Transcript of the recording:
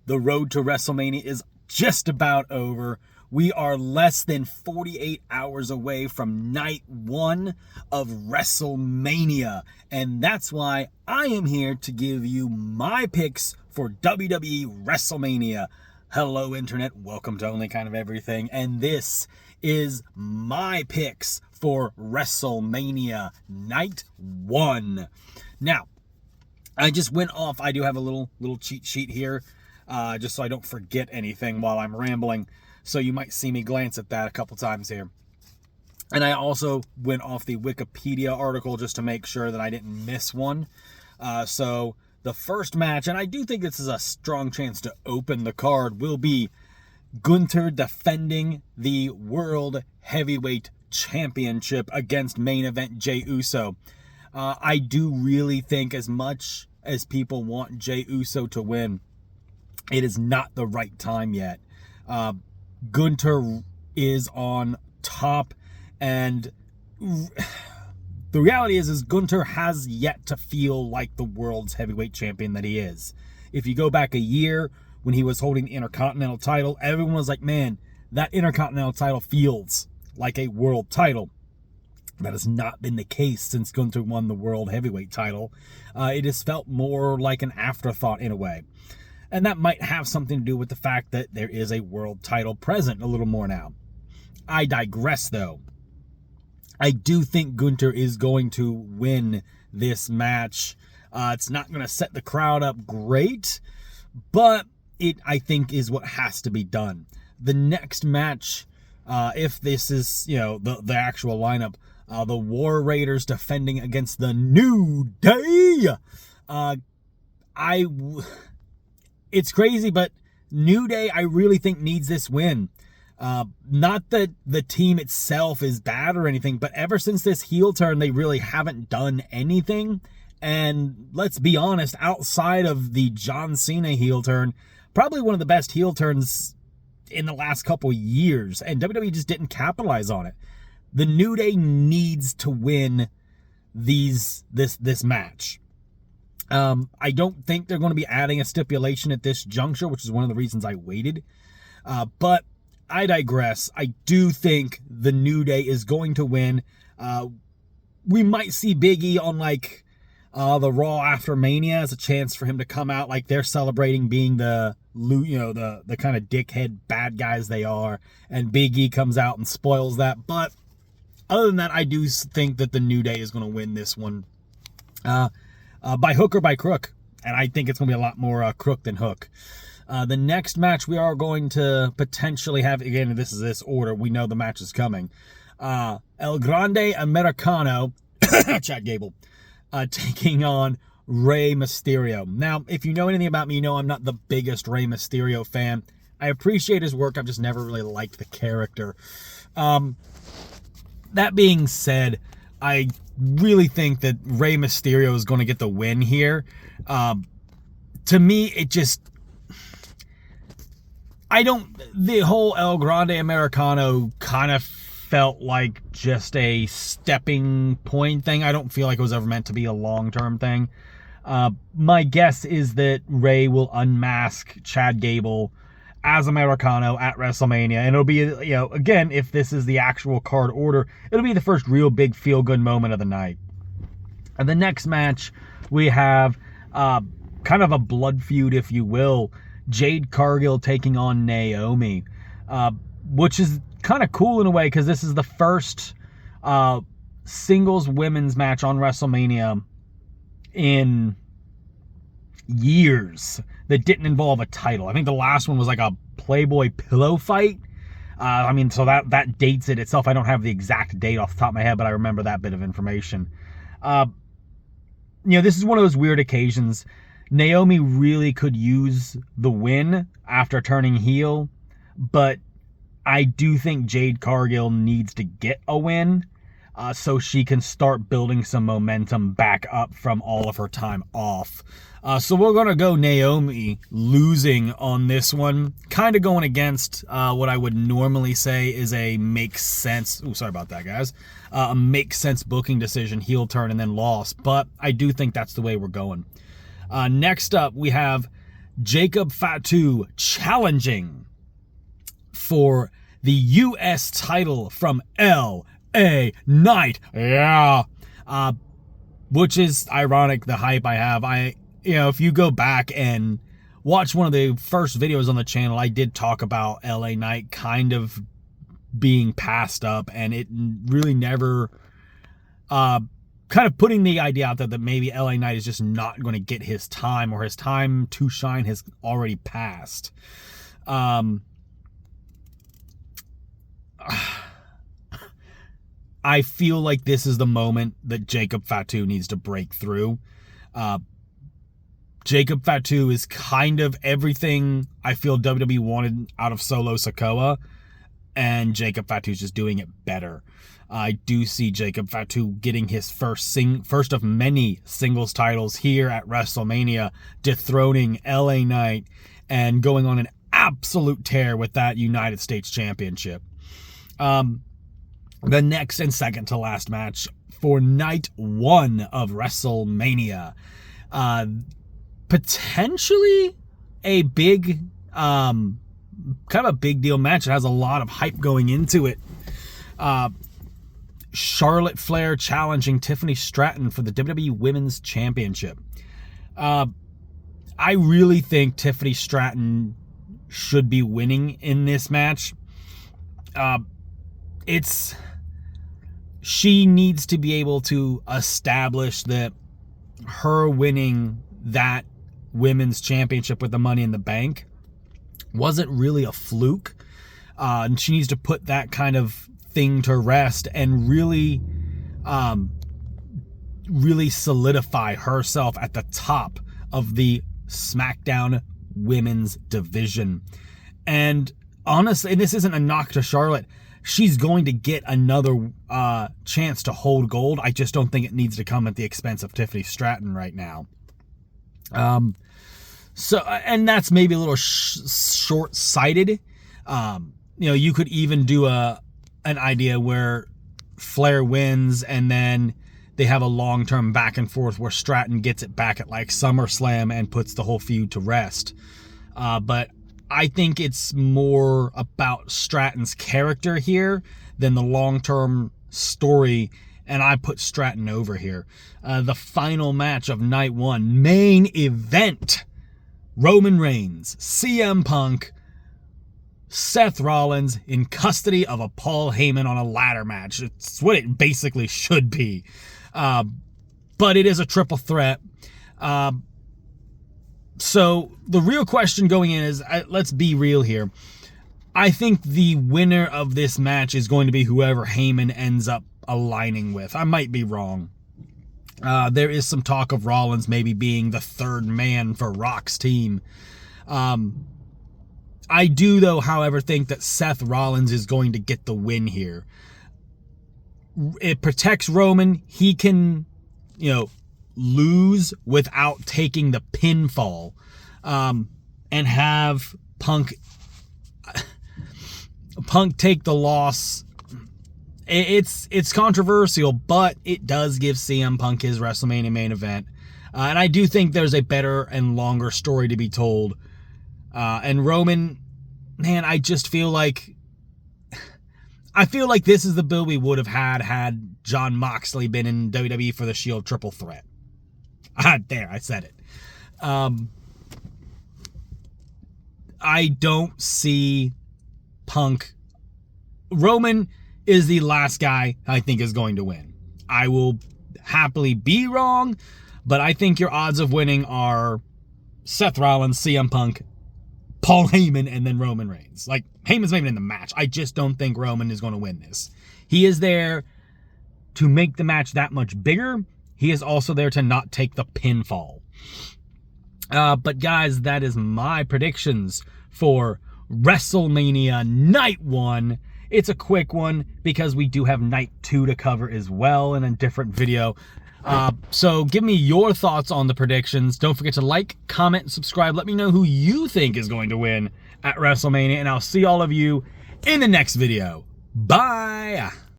The road to WrestleMania is just about over. We are less than 48 hours away from night one of WrestleMania. And that's why I am here to give you my picks for WWE WrestleMania. Hello, Internet. Welcome to Only Kind of Everything. And this is my picks for WrestleMania Night 1. Now, I just went off. I do have a little cheat sheet here, just so I don't forget anything while I'm rambling. So you might see me glance at that a couple times here. And I also went off the Wikipedia article just to make sure that I didn't miss one. So the first match, and I do think this is a strong chance to open the card, will be Gunther defending the World Heavyweight Championship against main event Jey Uso. I do really think, as much as people want Jey Uso to win, it is not the right time yet. Gunther is on top, and the reality is Gunther has yet to feel like the world's heavyweight champion that he is. If you go back a year when he was holding the Intercontinental title, everyone was like, man, that Intercontinental title feels like a world title. That has not been the case since Gunther won the World Heavyweight title. It has felt more like an afterthought in a way. And that might have something to do with the fact that there is a world title present a little more now. I digress, though. I do think Gunther is going to win this match. It's not going to set the crowd up great, but it, I think, is what has to be done. The next match, if this is, the actual lineup, the War Raiders defending against the New Day. It's crazy, but New Day, I really think, needs this win. Not that the team itself is bad or anything, but ever since this heel turn, they really haven't done anything. And let's be honest, outside of the John Cena heel turn, probably one of the best heel turns in the last couple years, and WWE just didn't capitalize on it. The New Day needs to win this match. I don't think they're going to be adding a stipulation at this juncture, which is one of the reasons I waited. But I digress. I do think the New Day is going to win. We might see Big E on the Raw after Mania as a chance for him to come out like they're celebrating being the kind of dickhead bad guys they are, and Big E comes out and spoils that. But other than that, I do think that the New Day is going to win this one. By hook or by crook. And I think it's going to be a lot more crook than hook. The next match we are going to potentially have, again, this order. We know the match is coming. El Grande Americano, Chad Gable, taking on Rey Mysterio. Now, if you know anything about me, you know I'm not the biggest Rey Mysterio fan. I appreciate his work. I've just never really liked the character. That being said, I really think that Rey Mysterio is going to get the win here. To me, the whole El Grande Americano kind of felt like just a stepping point thing. I don't feel like it was ever meant to be a long-term thing. My guess is that Rey will unmask Chad Gable as Americano at WrestleMania, and it'll be, again, if this is the actual card order, it'll be the first real big feel-good moment of the night. And the next match, we have kind of a blood feud, if you will. Jade Cargill taking on Naomi, which is kind of cool in a way, because this is the first singles women's match on WrestleMania in years that didn't involve a title. I think the last one was like a Playboy pillow fight. So that dates it itself. I don't have the exact date off the top of my head, but I remember that bit of information. This is one of those weird occasions. Naomi really could use the win after turning heel, but I do think Jade Cargill needs to get a win so she can start building some momentum back up from all of her time off. So we're going to go Naomi losing on this one. Kind of going against what I would normally say is a makes sense. Oh, sorry about that, guys. A makes sense booking decision, heel turn, and then loss. But I do think that's the way we're going. Next up, we have Jacob Fatu challenging for the U.S. title from L.A. Knight. Yeah. Which is ironic, the hype I have. If you go back and watch one of the first videos on the channel, I did talk about L.A. Knight kind of being passed up, and it really never kind of putting the idea out there that maybe LA Knight is just not going to get his time, or his time to shine has already passed. I feel like this is the moment that Jacob Fatu needs to break through. Jacob Fatu is kind of everything I feel WWE wanted out of Solo Sikoa, and Jacob Fatu is just doing it better. I do see Jacob Fatu getting his first of many singles titles here at WrestleMania, dethroning LA Knight and going on an absolute tear with that United States Championship. The next and second to last match for night 1 of WrestleMania. Potentially a big, kind of a big deal match. It has a lot of hype going into it. Charlotte Flair challenging Tiffany Stratton for the WWE Women's Championship. I really think Tiffany Stratton should be winning in this match. She needs to be able to establish that her winning that Women's Championship with the Money in the Bank wasn't really a fluke. And she needs to put that kind of thing to rest and really solidify herself at the top of the SmackDown Women's division. And honestly, and this isn't a knock to Charlotte, she's going to get another chance to hold gold. I just don't think it needs to come at the expense of Tiffany Stratton right now. And that's maybe a little short-sighted. You could even do an idea where Flair wins and then they have a long-term back and forth where Stratton gets it back at like SummerSlam and puts the whole feud to rest. But I think it's more about Stratton's character here than the long-term story, and I put Stratton over here. The final match of night 1, main event. Roman Reigns, CM Punk, Seth Rollins in custody of a Paul Heyman on a ladder match. It's what it basically should be. But it is a triple threat. So the real question going in is, let's be real here. I think the winner of this match is going to be whoever Heyman ends up aligning with. I might be wrong. There is some talk of Rollins maybe being the third man for Rock's team. I do, though, however, think that Seth Rollins is going to get the win here. It protects Roman. He can, lose without taking the pinfall, and have Punk take the loss. It's controversial, but it does give CM Punk his WrestleMania main event. And I do think there's a better and longer story to be told. And Roman, man, I just feel like this is the build we would have had Jon Moxley been in WWE for the Shield triple threat. There, I said it. I don't see Punk. Roman is the last guy I think is going to win. I will happily be wrong, but I think your odds of winning are Seth Rollins, CM Punk, Paul Heyman, and then Roman Reigns. Like, Heyman's maybe in the match. I just don't think Roman is going to win this. He is there to make the match that much bigger. He is also there to not take the pinfall. But guys, that is my predictions for WrestleMania Night 1. It's a quick one because we do have Night 2 to cover as well in a different video. So give me your thoughts on the predictions. Don't forget to like, comment, and subscribe. Let me know who you think is going to win at WrestleMania, and I'll see all of you in the next video. Bye!